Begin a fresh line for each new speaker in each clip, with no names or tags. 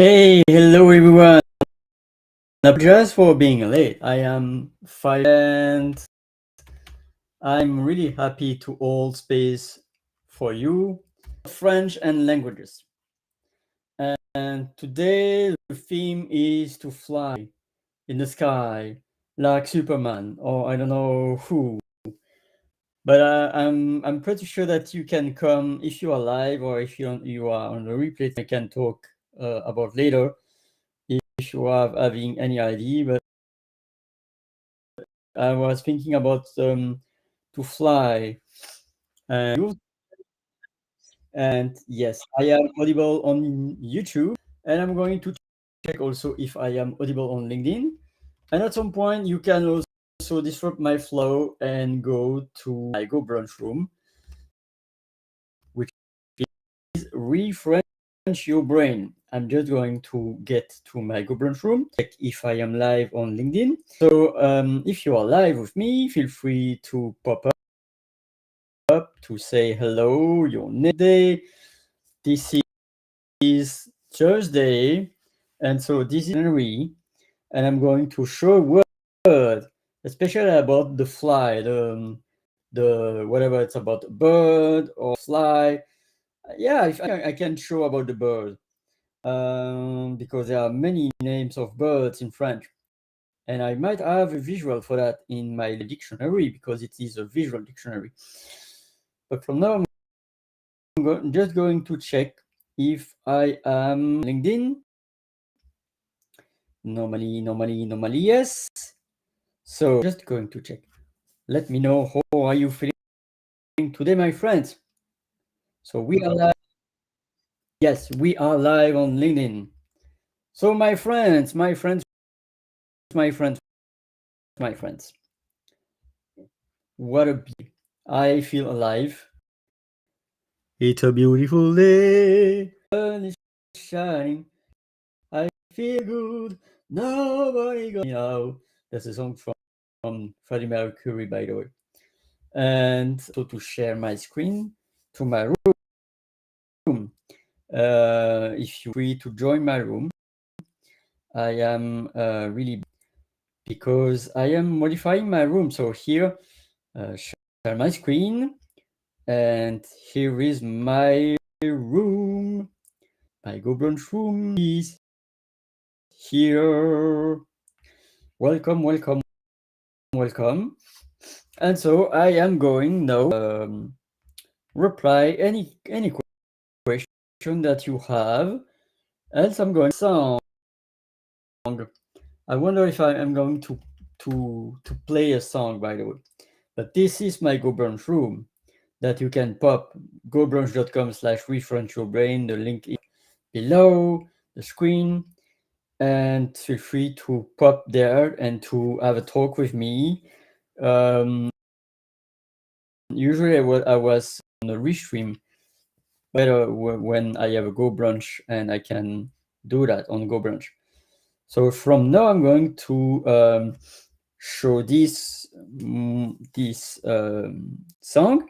Hey, hello everyone. Apologize for being late. I am fine and I'm really happy to hold space for you, French and languages. And today the theme is to fly in the sky like Superman or I don't know who. But I'm pretty sure that you can come if you are live or if you are on the replay. I can talk about later if you are having any idea. But I was thinking about to fly. And yes, I am audible on YouTube, and I'm going to check also if I am audible on LinkedIn. And at some point, you can also disrupt my flow and go to my Go brunch room, which is Refresh Your Brain. I'm just going to get to my Go brunch room, check if I am live on LinkedIn. So if you are live with me, feel free to pop up to say hello, your name day. This is Thursday, and so this is January, and I'm going to show a word, especially about the fly, the whatever it's about, bird or fly. Yeah, I can show about the bird, because there are many names of birds in French, and I might have a visual for that in my dictionary because it is a visual dictionary. But from now, I'm just going to check if I am LinkedIn. Normally, yes. So just going to check. Let me know how are you feeling today, my friends. So we are live. Yes, we are live on LinkedIn. So my friends, what a beauty. I feel alive. It's a beautiful day. Sun is shining. I feel good. Nobody got me out. That's a song from Freddie Mercury, by the way. And so to share my screen to my room. If you're free to join my room, I am really because I am modifying my room. So here, share my screen, and here is my room. My Go brunch room is here. Welcome. And so I am going now reply any question that you have. Else I'm going song. I wonder if I am going to play a song, by the way. But this is my Go brunch room that you can pop gobrunch.com/refrenchyourbrain. The link is below the screen, and feel free to pop there and to have a talk with me. Usually I was on the restream better when I have a Go brunch and I can do that on Go brunch. So from now I'm going to show this song,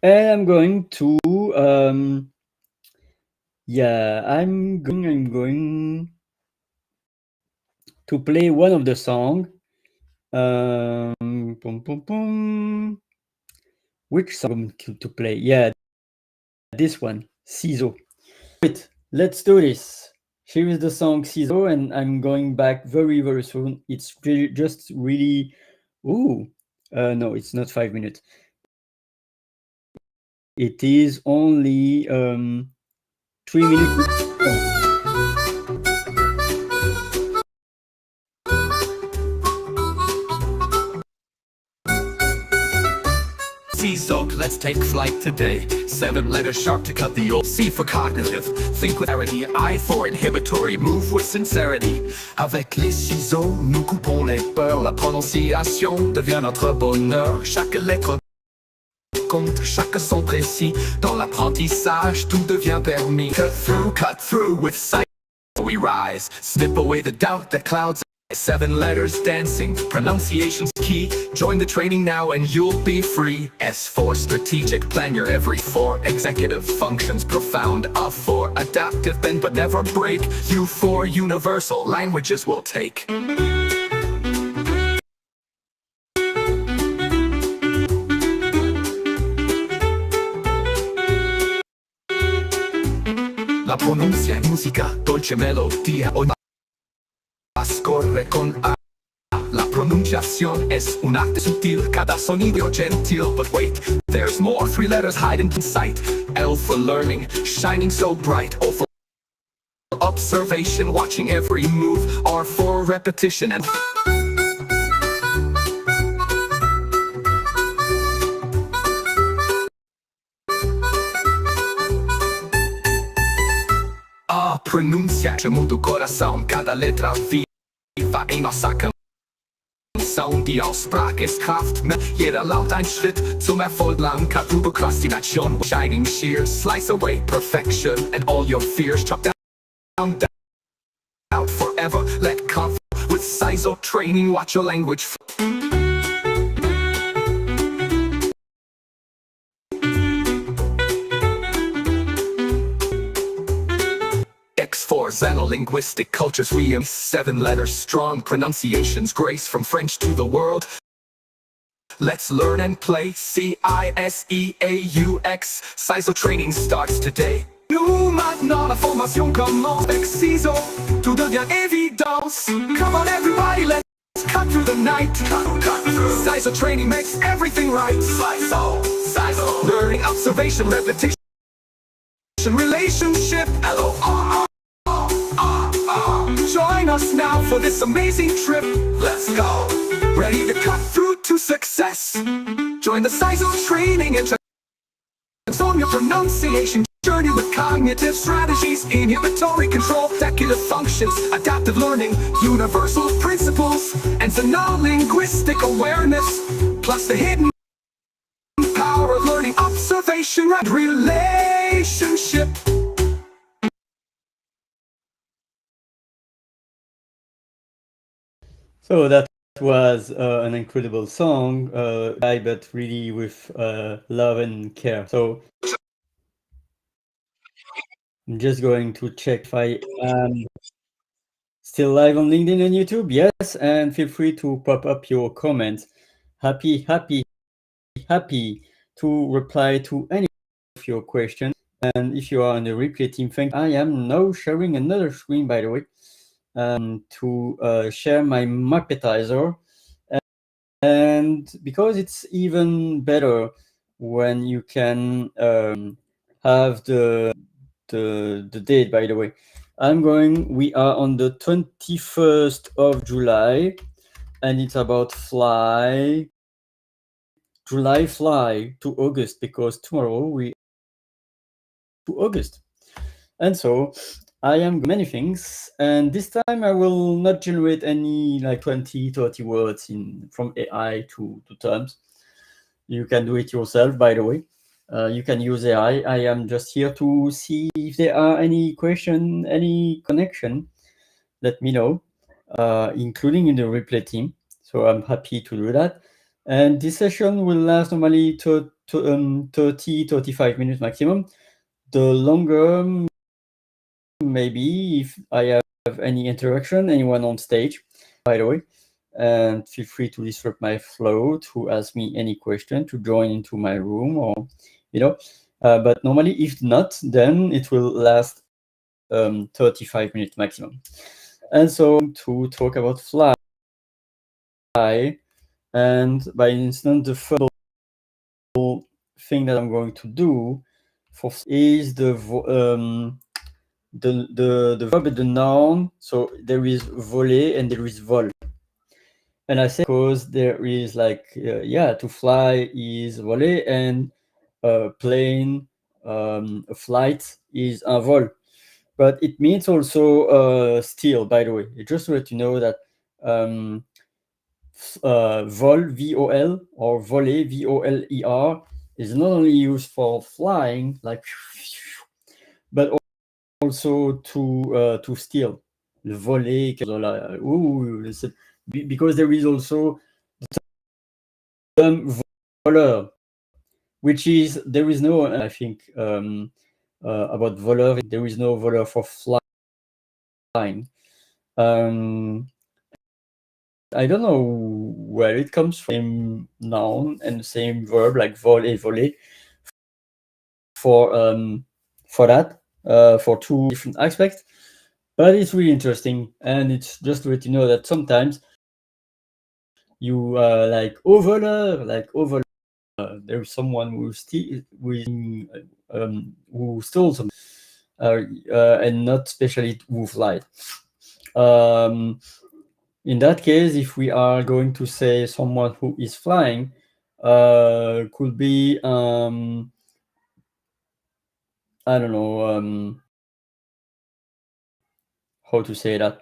and I'm going to I'm going to play one of the song. Which song to play? Yeah, this one, CISO. Wait, let's do this. Here is the song CISO, and I'm going back very, very soon. It's just really, no, it's not 5 minutes. It is only 3 minutes.
So let's take flight today. 7-letter sharp to cut the old C for cognitive. Think with clarity, I for inhibitory. Move with sincerity. Avec les ciseaux, nous coupons les peurs. La prononciation devient notre bonheur. Chaque lettre compte, chaque son précis. Dans l'apprentissage, tout devient permis. Cut through with sight. We rise. Snip away the doubt that clouds 7 letters dancing, pronunciation's key. Join the training now and you'll be free. S for strategic, plan your every 4. Executive functions, profound. A for adaptive, bend but never break. U for universal, languages will take. La pronuncia es música, dolce melodía, o scorre con A. La pronunciación es un arte sutil, cada sonido gentil. But wait, there's more, 3 letters hiding in sight. L for learning, shining so bright. O for observation, watching every move. R for repetition and A pronuncia mu tu coração, cada letra viva em nossa canção. Die Aussprache ist Kraft, jeder Laut ein Schritt zum Erfolg lang. Cut Prokrastination, shining shears, slice away perfection and all your fears. Chop down doubt forever, let comfort with CISO training, watch your language. X for Xenolinguistic cultures, we am 7 letters strong, pronunciations, grace from French to the world. Let's learn and play. CISEAUX, CISO training starts today. Nous maintenant la formation commence. Avec CISO, tout devient évidence. Come on everybody, let's cut through the night. Cut through. CISO training makes everything right. CISO, learning, observation, repetition, relationship. LORR. Join us now for this amazing trip. Let's go. Ready to cut through to success. Join the CISO training and transform your pronunciation journey with cognitive strategies, inhibitory control, executive functions, adaptive learning, universal principles, and xenolinguistic awareness, plus the hidden power of learning, observation, and relationship.
So that was an incredible song, but really with love and care. So I'm just going to check if I am still live on LinkedIn and YouTube. Yes, and feel free to pop up your comments. Happy to reply to any of your questions. And if you are on the replay team, I am now sharing another screen, by the way, to share my Marketizer. And because it's even better when you can have the date, by the way. We are on the 21st of July, and it's about July fly to August, because tomorrow we to August. And so I am many things, and this time I will not generate any like 20-30 words from AI to terms. You can do it yourself, by the way. You can use AI. I am just here to see if there are any question, any connection. Let me know, including in the replay team. So I'm happy to do that. And this session will last normally 30-35 minutes maximum. The longer, maybe if I have any interaction, anyone on stage, by the way. And feel free to disrupt my flow, to ask me any question, to join into my room, or but normally if not, then it will last 35 minutes maximum. And so to talk about fly, and by instance the first thing that I'm going to do is the verb, the noun. So there is voler and there is vol. And I say because there is like, to fly is voler, and plane, a flight is un vol. But it means also steal, by the way. Just to let you know that vol, V-O-L, or voler, V-O-L-E-R, is not only used for flying, like, but also to steal. le voler, because there is also the term voleur, which is, there is no, I think, about voleur, there is no voleur for flying. I don't know where it comes from, same noun and the same verb, like voler, voler, for that, for two different aspects. But it's really interesting, and it's just to let you know that sometimes you like voleur, there's someone who who stole something, and not especially who flied. In that case, if we are going to say someone who is flying, could be I don't know how to say that.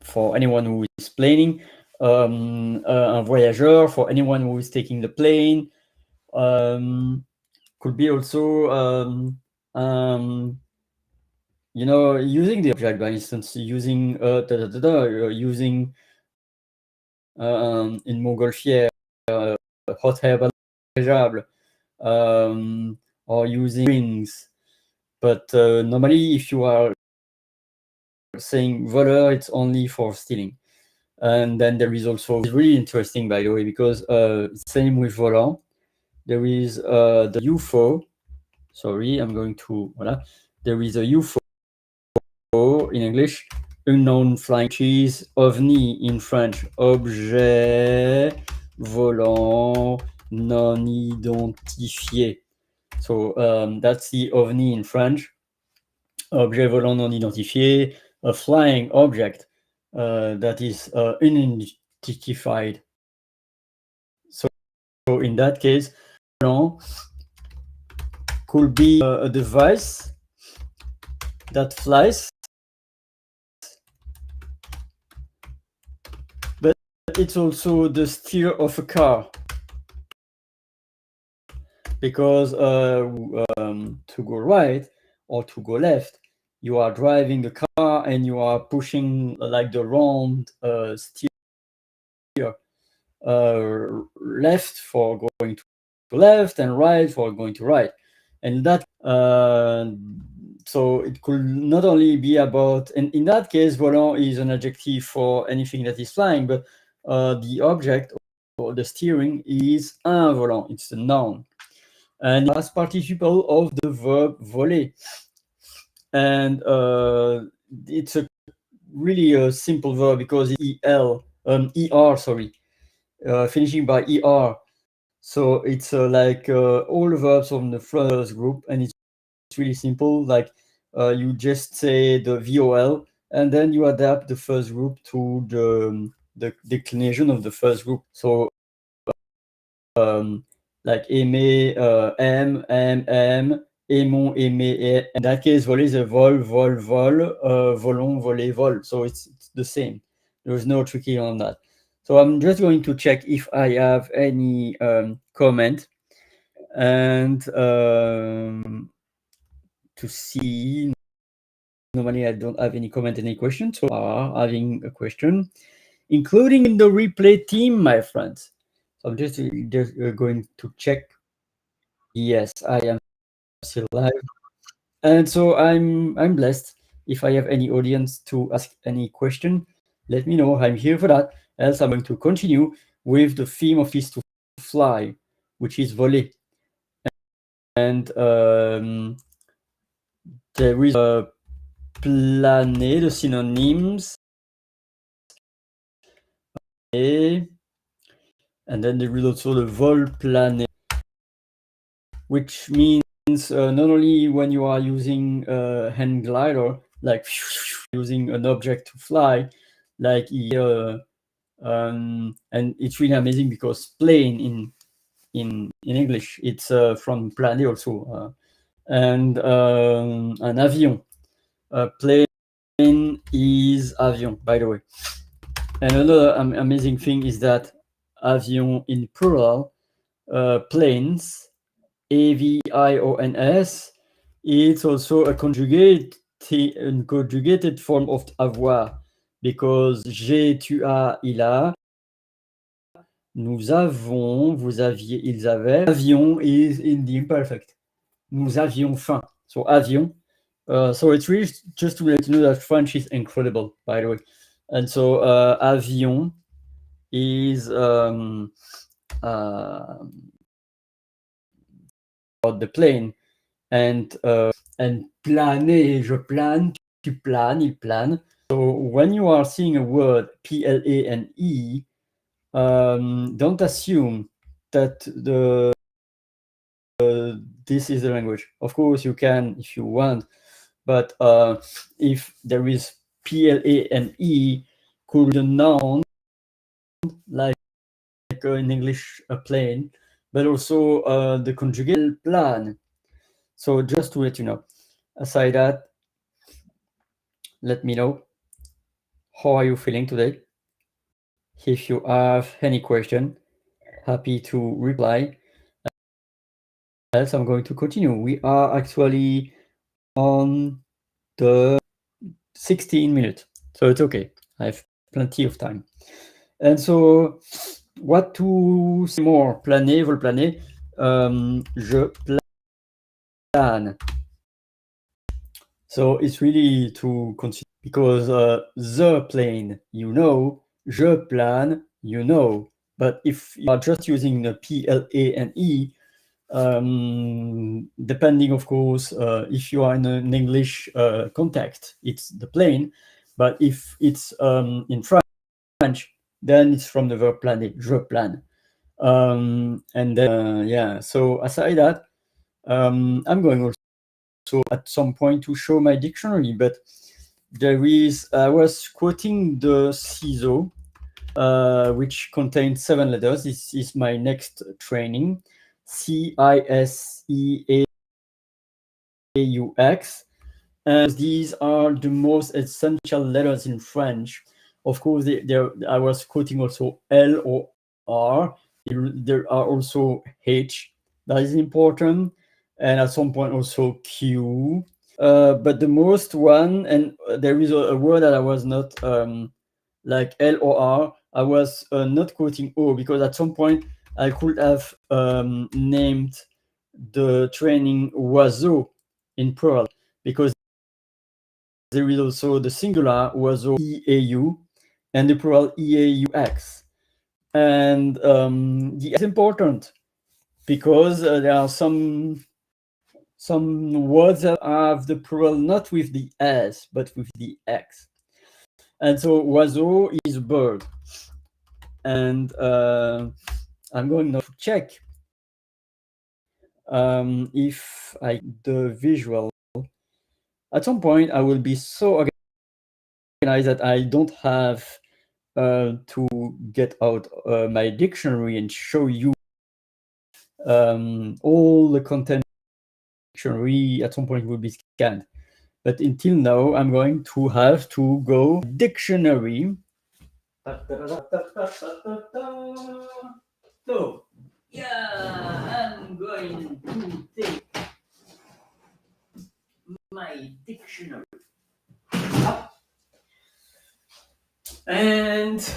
For anyone who is planing, un voyageur, for anyone who is taking the plane, could be also using the object, by instance, using using une montgolfière, hot air balloon, or using wings. But normally, if you are saying voleur, it's only for stealing. And then there is also, it's really interesting, by the way, because same with volant, there is the UFO. Sorry, I'm going to, voilà. There is a UFO in English, unknown flying cheese, OVNI in French, objet volant non identifié. So that's the OVNI in French, objet volant non identifié, a flying object that is unidentified. So in that case, volant could be a device that flies, but it's also the steer of a car, because to go right or to go left, you are driving the car and you are pushing like the round steer, left for going to left and right for going to right. And that so it could not only be about, and in that case, volant is an adjective for anything that is flying, but the object or the steering is un volant, it's a noun, and as participle of the verb voler. And it's a really a simple verb because finishing by er. So it's like all the verbs from the first group, and it's really simple. Like you just say the VOL, and then you adapt the first group to the declination of the first group. So like aimer, aime, aimons, aimer. In that case, voler is a vol, volons, voler, vol. So it's the same. There's no tricky on that. So I'm just going to check if I have any comment, and to see. Normally, I don't have any comment, any question. So having a question, including in the replay team, my friends. So I'm just going to check. Yes, I am still live, and so I'm blessed. If I have any audience to ask any question, let me know. I'm here for that. Else, I'm going to continue with the theme of is to fly, which is voler. And there is a planer, the synonyms, and then there is also the vol planer, which means not only when you are using a hand glider, like using an object to fly, like and it's really amazing because plane in English, it's from planer also, and an avion, plane is avion, by the way. And another amazing thing is that avion in plural, planes, AVIONS, it's also a conjugated conjugated form of avoir, because j'ai, tu as, il a, nous avons, vous aviez, ils avaient, avions is in the imperfect. Nous avions faim. So avion. So it's really just to let you know that French is incredible, by the way. And so avion is about the plane, and planer, je plane, tu planes, il plane. So when you are seeing a word plane, don't assume that this is the language. Of course, you can if you want, but if there is plane, could be a noun like in English a plane, but also the conjugate plan. So just to let you know. Aside that, let me know how are you feeling today. If you have any question, happy to reply. Else I'm going to continue. We are actually on the 16 minutes, so it's okay. I have plenty of time. And so what to say more? Planer, vol planer. Je plane. So it's really to consider, because the plane, you know, je plane, you know. But if you are just using the plane, depending, of course, if you are in an English context, it's the plane. But if it's in French, then it's from the verb planer, je plane. And then, yeah, so aside that, I'm going also at some point to show my dictionary, but there is, I was quoting the CISO, which contains 7 letters. This is my next training, CISEAUX. And these are the most essential letters in French. Of course, I was quoting also L or R. There are also H, that is important, and at some point also Q. But the most one, and there is a word that I was not, like L or R, I was not quoting O, because at some point I could have named the training oiseau in plural, because there is also the singular oiseau EAU and the plural EAUX. And it's important because there are some words that have the plural not with the S but with the X. And so oiseau is bird. And I'm going now to check if the visual. At some point I will be so organized that I don't have to get out my dictionary and show you all the content. Dictionary at some point will be scanned, but until now I'm going to have to go dictionary. So yeah, I'm going to take my dictionary up, and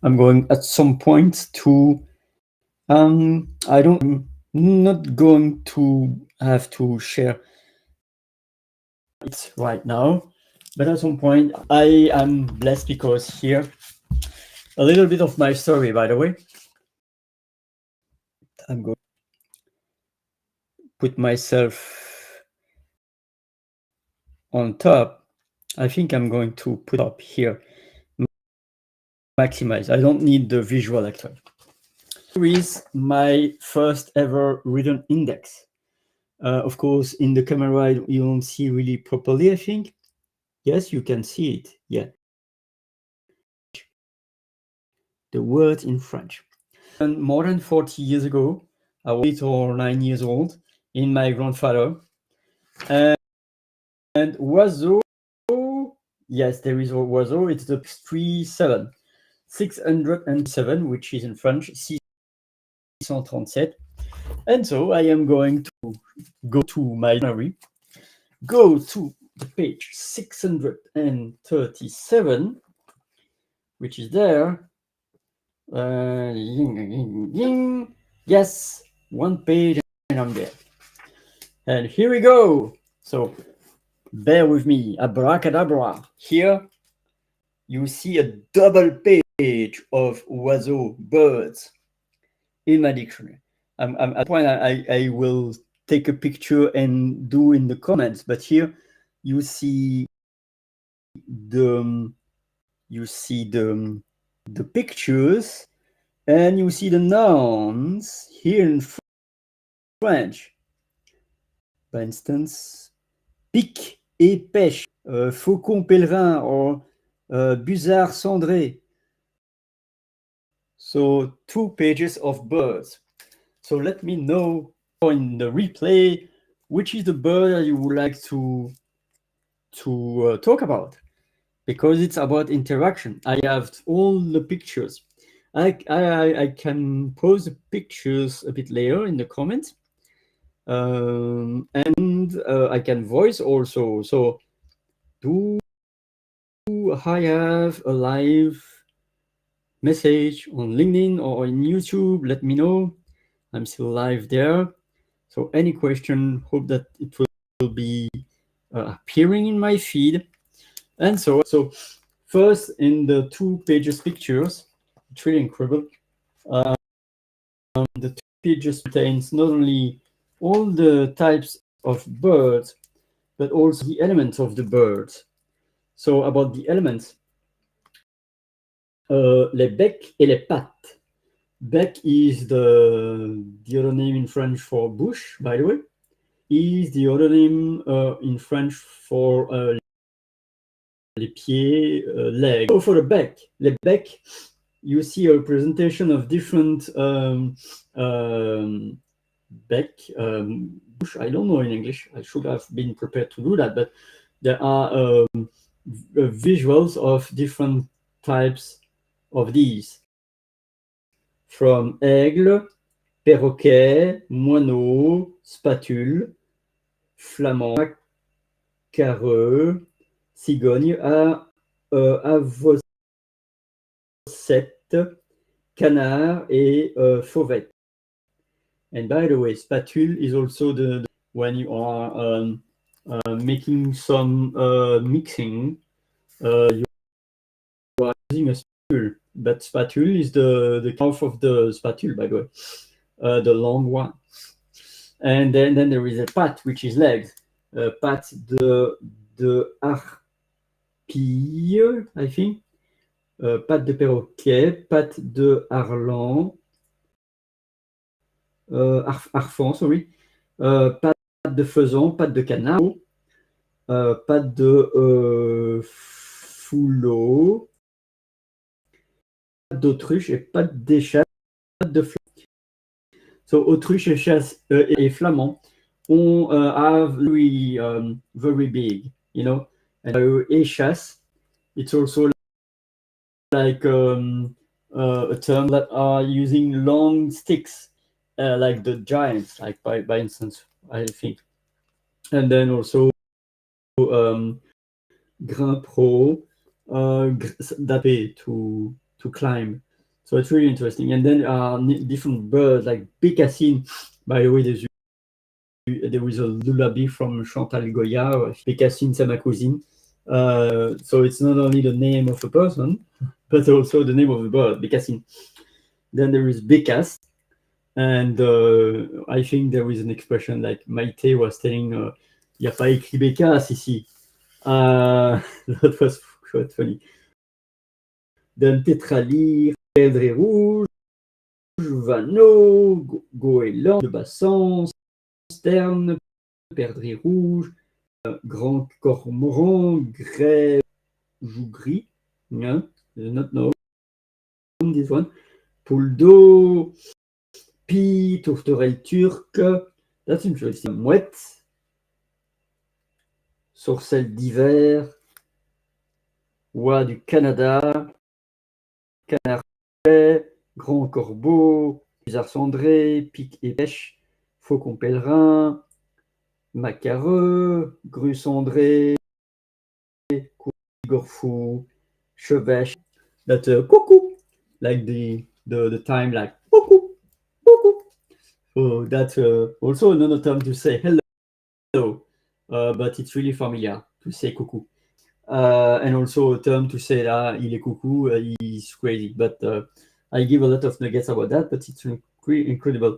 I'm going at some point to I'm not going to have to share it right now, but at some point I am blessed, because here a little bit of my story, by the way. I'm going to put myself on top. I think I'm going to put up here, maximize. I don't need the visual actually. Here is my first ever written index. Of course, in the camera you don't see really properly, I think. Yes, you can see it. Yeah. The words in French. And more than 40 years ago, I was 8 or 9 years old, in my grandfather. And oiseau, yes, there is oiseau. It's the 607, which is in French 637. And so I am going to go to my dictionary go to the page 637, which is there. Yes, one page and I'm there. And here we go. So bear with me, abracadabra. Here you see a double page of oiseaux, birds in my dictionary. At the point I will take a picture and do in the comments, but here you see the the pictures and you see the nouns here in French. For instance, pic et pêche, faucon pèlerin, or busard cendré. So 2 pages of birds. So let me know in the replay which is the bird you would like to talk about, because it's about interaction. I have all the pictures. I can post the pictures a bit later in the comments, and I can voice also. So do I have a live message on LinkedIn or in YouTube? Let me know. I'm still live there. So any question, hope that it will be appearing in my feed. And so first in the 2 pages pictures, it's really incredible. The 2 pages contains not only all the types of birds, but also the elements of the birds. So about the elements, les becs et les pattes. Bec is the other name in French for bush, by the way. Is the other name in French for les pieds, legs. So for the bec, les bec, you see a representation of different bec, bush. I don't know in English. I should have been prepared to do that, but there are visuals of different types of these, from aigle, perroquet, moineau, spatule, flamand, carreux, cigogne, à avocette, canard et fauvette. And by the way, spatule is also the when you are making some mixing, you are using a spatule. But spatule is the mouth of the spatule, by the way, the long one. And then there is a patte, which is legs. Patte de harpille, I think. Patte de perroquet, patte de harlan, harfang, sorry. Patte de faisan, patte de canard, patte de fouleau, patte d'autruche et patte d'échasse, patte de flamand. So autruche et flamand are very big, you know. And échasse, it's also like a term that are using long sticks, like the giants, like by instance, I think. And then also grimpeau, d'ape, to climb. So it's really interesting. And then different birds like bécassine. By the way, there is a lullaby from Chantal Goya, Bécassine, c'est ma cousine. So it's not only the name of a person, but also the name of the bird, Bécassine. Then there is Bécasse, and I think there is an expression like Maïté was telling, il n'y a pas écrit Bécasse ici. That was quite funny. Then Tétralyre, Perdrix rouge, Vanneau, Goéland, de Bassan, Sterne, Perdrix rouge, Grand cormoran, grève jougris, yeah, not know this one, poule d'eau, pie, tourterelle turque, that's interesting, mouette, sorcelle d'hiver, oie du Canada, canard grand corbeau, busard cendré, pic et pêche, faucon pèlerin, macareux, grue cendrée, gorfou, chevêche. That cuckoo, like the time, like cuckoo, cuckoo. So that's also another term to say hello, but it's really familiar to say cuckoo. And also a term to say il est coucou, he's crazy. But I give a lot of nuggets about that, but it's incredible.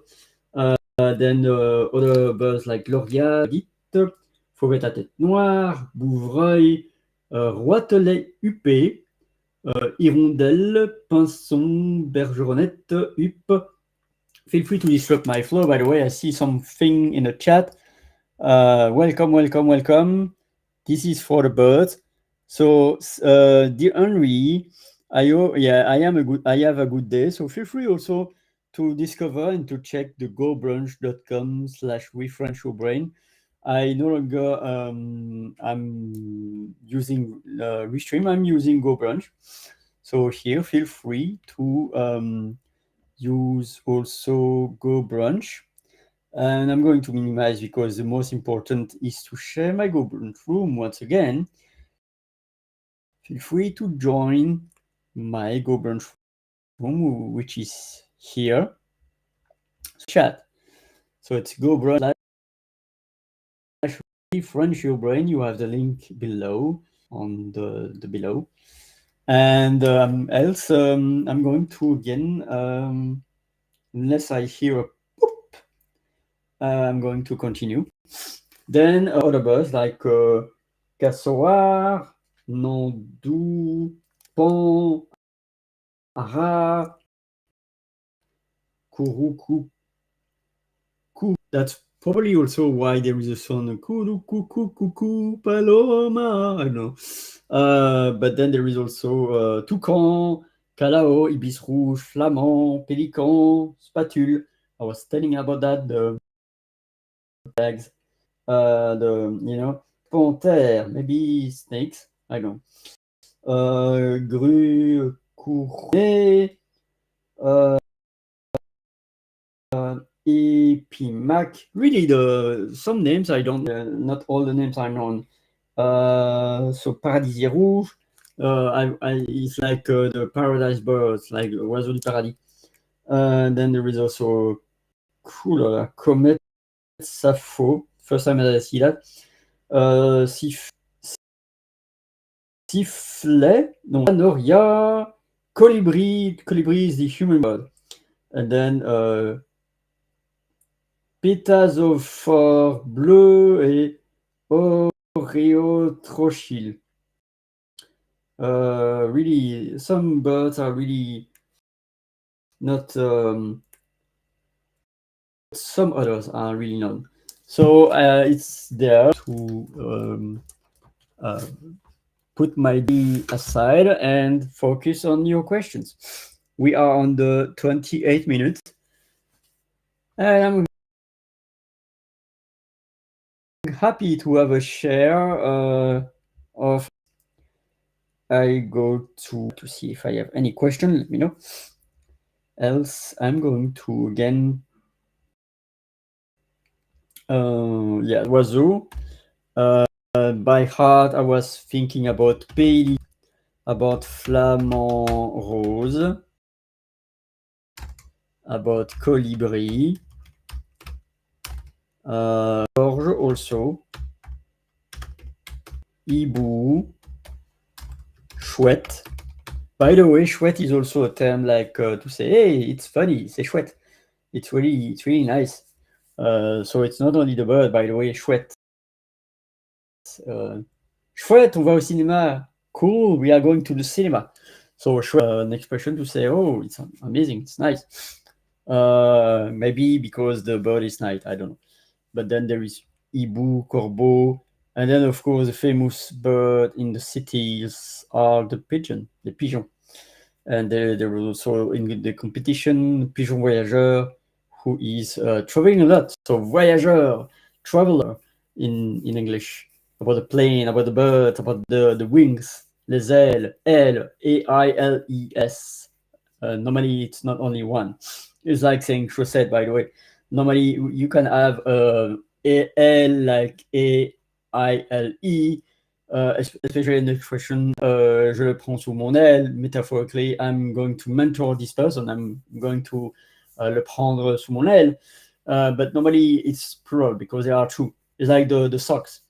Then other birds like Gloria, Guite, Fauvet à tête noire, Bouvreuil, Roitelet huppé, Hirondelle, Pinson, Bergeronnette, Huppe. Feel free to disrupt my flow. By the way, I see something in the chat. Welcome, welcome, welcome. This is for the birds. So, dear Henry, I have a good day. So feel free also to discover and to check the gobrunch.com/refrenchyourbrain. I no longer I'm using Restream. I'm using GoBrunch. So here, feel free to use also GoBrunch. And I'm going to minimize because the most important is to share my GoBrunch room once again. Feel free to join my GoBrunch room, which is here. Chat. So it's GoBrunch/ReFrenchYourBrain. You have the link below on the below. And else, I'm going to again, unless I hear a poop, I'm going to continue. Then other birds like Cassoir, Nandou, Pan, Ara, Kuruku. That's probably also why there is a song Kuru Kuku Kuku Paloma. I don't know. But then there is also Toucan, Calao, Ibis Rouge, Flamand, Pélican, Spatule. I was telling about that, the bags. Panthère, maybe snakes, I don't know. Grue, cournet, Epimac. Really, some names I don't, not all the names are known. So Paradisier Rouge, it's like the paradise birds, like Oiseau du Paradis. Then there is also Comet Sappho. First time I see that. Sifflet, no, Noria, Colibri is the human bird. And then Pétasophore bleu et Oréotrochile. Really, some birds are really not, some others are really known. So it's there to put my D aside and focus on your questions. We are on the 28 minutes, and I'm happy to have a share of. I go to see if I have any question. Let me know. Else, I'm going to again. Oiseau. By heart, I was thinking about Pays, about Flamand Rose, about Colibri, Gorge also, Hibou, Chouette. By the way, chouette is also a term like to say, hey, it's funny, c'est chouette. It's really nice. So it's not only the bird, by the way, chouette. Chouette, on va au cinéma. Cool, we are going to the cinema. So chouette, an expression to say, oh, it's amazing, it's nice. Maybe because the bird is nice, I don't know. But then there is hibou, corbeau, and then of course the famous bird in the cities are the pigeon. And there was also in the competition pigeon voyageur, who is traveling a lot. So voyageur, traveler in English, about the plane, about the bird, about the wings, les ailes, Ailes. Normally it's not only one. It's like saying chaussette, by the way. Normally you can have L like A-I-L-E, especially in the expression je le prends sous mon aile. Metaphorically, I'm going to mentor this person. I'm going to le prendre sous mon aile. But normally it's plural because there are two. It's like the socks.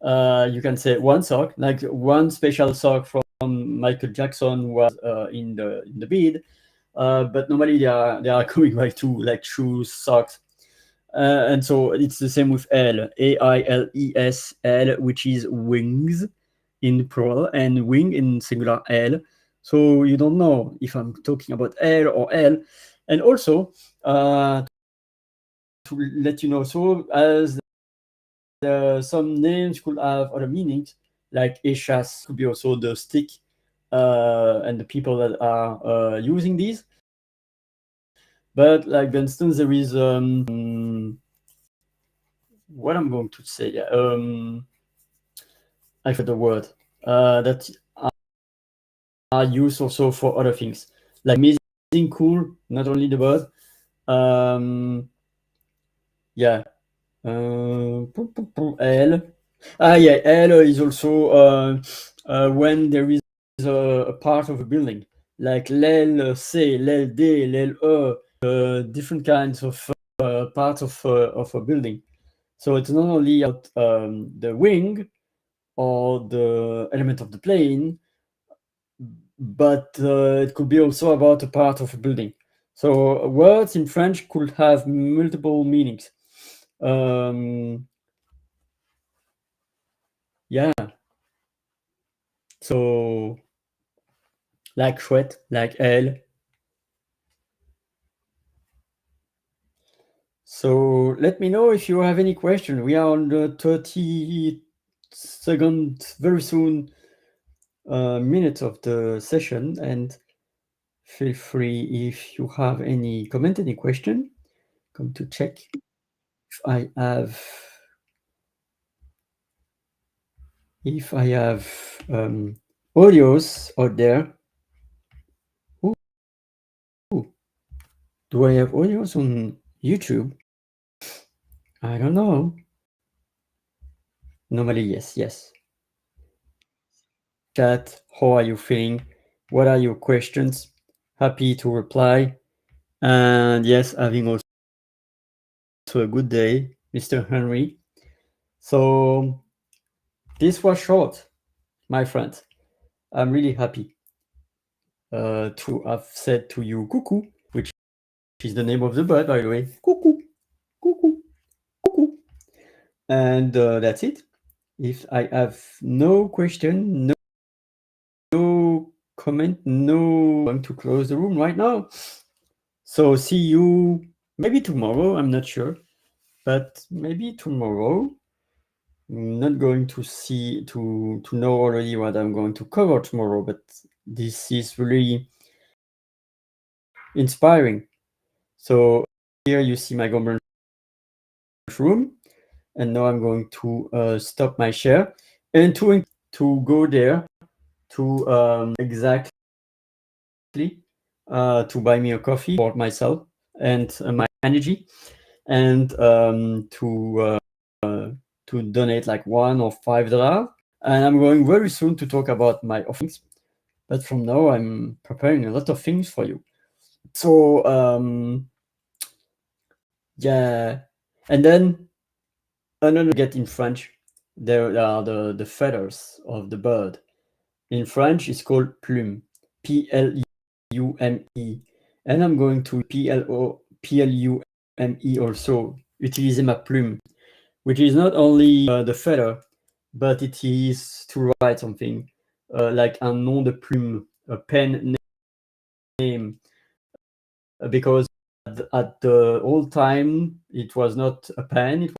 You can say one sock, like one special sock from Michael Jackson was in the bid. But normally they are coming by two, like shoes, socks. And so it's the same with L, A-I-L-E-S, L, which is wings in plural and wing in singular L. So you don't know if I'm talking about L or L. And also, to let you know, so as some names could have other meanings, like échasse could be also the stick and the people that are using these. But like, for instance, there is what I'm going to say. I forgot the word that are used also for other things, like amazing, cool, not only the bird. Yeah. L. Yeah, L is also when there is a part of a building, like l'aile C, l'aile D, l'aile E, different kinds of parts of a building. So it's not only about the wing or the element of the plane, but it could be also about a part of a building. So words in French could have multiple meanings. Yeah. So like chouette, like elle. So let me know if you have any question. We are on the 30-second, very soon, minutes of the session, and feel free if you have any comment, any question. Come to check if I have audios out there. Ooh, do I have audios on YouTube? I don't know. Normally, yes. Chat, how are you feeling? What are your questions? Happy to reply. And yes, having also a good day, Mr. Henry. So this was short, my friend. I'm really happy to have said to you cuckoo, which is the name of the bird, by the way. Cuckoo, cuckoo, cuckoo. And that's it. If I have no question, no comment, no, I'm going to close the room right now. So see you maybe tomorrow. I'm not sure, but maybe tomorrow. I'm not going to know already what I'm going to cover tomorrow, but this is really inspiring. So here you see my government room, and now I'm going to stop my share and to go there to exactly to buy me a coffee for myself and my energy, and to donate like $1 or $5. And I'm going very soon to talk about my offerings. But from now, I'm preparing a lot of things for you. So yeah, and then another get in French. There are the feathers of the bird. In French, it's called plume, Plume, and I'm going to Plume also. Utiliser ma plume, which is not only the feather, but it is to write something like un nom de plume, a pen name, because at the old time it was not a pen, it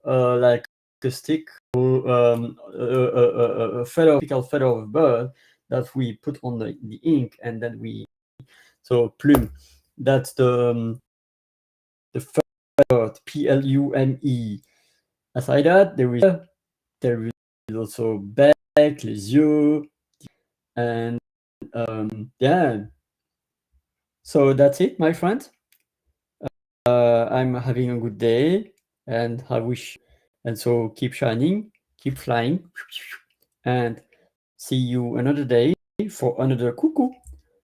was like a stick, a feather, typical feather of a bird that we put on the ink, and then so plume. That's the feather, Plume. Aside that, there is also bec, les yeux, and yeah. So that's it, my friend. I'm having a good day. and I wish, and so keep shining, keep flying, and see you another day for another cuckoo.